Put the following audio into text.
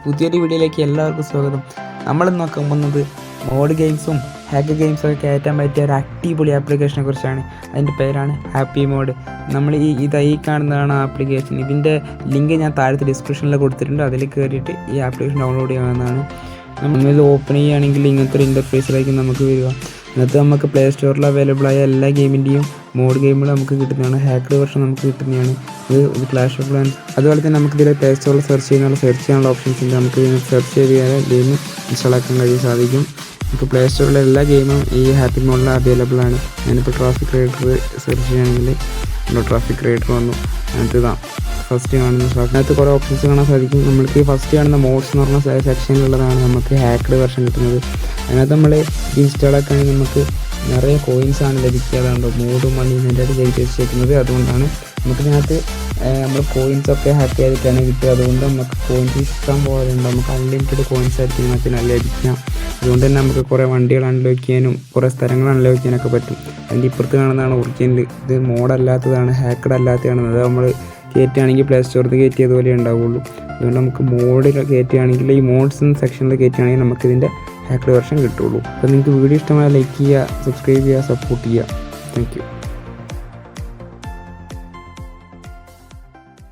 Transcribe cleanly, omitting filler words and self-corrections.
പുതിയൊരു വീഡിയോയിലേക്ക് എല്ലാവർക്കും സ്വാഗതം. നമ്മൾ നോക്കാൻ പോകുന്നത് മോഡ് ഗെയിംസും ഹാക്ക് ഗെയിംസൊക്കെ കയറ്റാൻ പറ്റിയ ഒരു അടിപൊളി ആപ്ലിക്കേഷനെ കുറിച്ചാണ്. അതിൻ്റെ പേരാണ് ഹാപ്പി മോഡ്. നമ്മൾ ഈ കാണുന്നതാണ് ആപ്ലിക്കേഷൻ. ഇതിൻ്റെ ലിങ്ക് ഞാൻ താഴത്തെ ഡിസ്ക്രിപ്ഷനിൽ കൊടുത്തിട്ടുണ്ട്. അതിൽ കയറിയിട്ട് ഈ ആപ്ലിക്കേഷൻ ഡൗൺലോഡ് ചെയ്യാവുന്നതാണ്. നമ്മളിത് ഓപ്പൺ ചെയ്യുകയാണെങ്കിൽ ഇങ്ങനത്തെ ഒരു ഇൻ്റർഫേസിലായിരിക്കും നമുക്ക് വരിക. അതിനകത്ത് നമുക്ക് പ്ലേ സ്റ്റോറിൽ അവൈലബിൾ ആയ എല്ലാ ഗെയിമിൻ്റെയും മോഡ് ഗെയിമുകൾ നമുക്ക് കിട്ടുന്നതാണ്. ഹാക്കഡ് വെർഷൻ നമുക്ക് കിട്ടുന്നതാണ്. ഇത് ക്ലാഷ് ഓഫ് ക്ലാൻസ്. അതുപോലെ തന്നെ നമുക്കിതിൽ പ്ലേ സ്റ്റോറിൽ സെർച്ച് ചെയ്യാനുള്ള ഓപ്ഷൻസ് ഉണ്ട്. നമുക്ക് ഇതിന് സെർച്ച് ചെയ്ത് ഗെയിം ഇൻസ്റ്റാൾ ആക്കാൻ സാധിക്കും. ഇപ്പോൾ പ്ലേ സ്റ്റോറിലെ എല്ലാ ഗെയിമും ഈ ഹാപ്പി മോഡിൽ അവൈലബിൾ ആണ്. ഞാനിപ്പോൾ ട്രാഫിക് റൈഡർ സെർച്ച് ചെയ്യുകയാണെങ്കിൽ ട്രാഫിക് റൈഡർ വന്നു. അതിനകത്ത് ഫസ്റ്റ് കാണുന്ന അതിനകത്ത് കുറേ ഓപ്ഷൻസ് കാണാൻ സാധിക്കും. നമ്മൾക്ക് ഈ ഫസ്റ്റ് കാണുന്ന മോഡ്സ് എന്ന് പറഞ്ഞ സെക്ഷനിലുള്ളതാണ് നമുക്ക് ഹാക്കഡ് വെർഷൻ കിട്ടുന്നത്. അതിനകത്ത് നമ്മൾ ഇൻസ്റ്റാൾ ആക്കുകയാണെങ്കിൽ നമുക്ക് നിറയെ കോയിൻസാണ് ലഭിക്കുക. അതുകൊണ്ട് മോഡ് മണി ഇതിൻ്റെ ആയിട്ട് വെച്ചേക്കുന്നത്. അതുകൊണ്ടാണ് നമുക്കിതിനകത്ത് നമ്മൾ കോയിൻസൊക്കെ ഹാക്ക് ചെയ്തിട്ടാണ് കിട്ടുക. അതുകൊണ്ട് നമുക്ക് കോയിൻസ് ഇഷ്ടം പോലെ ഉണ്ട്. നമുക്ക് അൺലിമിറ്റഡ് കോയിൻസ് ആയിരിക്കും ഇതിനകത്ത് ലഭിക്കാം. അതുകൊണ്ട് തന്നെ നമുക്ക് കുറേ വണ്ടികൾ അൺലോക്ക് ചെയ്യാനും കുറേ സ്ഥലങ്ങൾ അൺലോക്ക് ചെയ്യാനൊക്കെ പറ്റും. അതിൻ്റെ ഇപ്പുറത്ത് കാണുന്നതാണ് ഒറിജിനൽ. ഇത് മോഡല്ലാത്തതാണ്, ഹാക്കഡ് അല്ലാത്തതാണ്. അത് നമ്മൾ കയറ്റുകയാണെങ്കിൽ പ്ലേ സ്റ്റോറിൽ നിന്ന് കയറ്റിയതുപോലെ ഉണ്ടാവുള്ളൂ. അതുകൊണ്ട് നമുക്ക് മോഡിൽ കയറ്റുകയാണെങ്കിൽ ഈ മോഡ്സ് സെക്ഷനിൽ കയറ്റുകയാണെങ്കിൽ നമുക്കിതിൻ്റെ ഹാക്കഡ് വെർഷൻ കിട്ടുള്ളൂ. അപ്പോൾ നിങ്ങൾക്ക് വീഡിയോ ഇഷ്ടമായ ലൈക്ക് ചെയ്യുക, സബ്സ്ക്രൈബ് ചെയ്യുക, സപ്പോർട്ട് ചെയ്യുക. Thank you.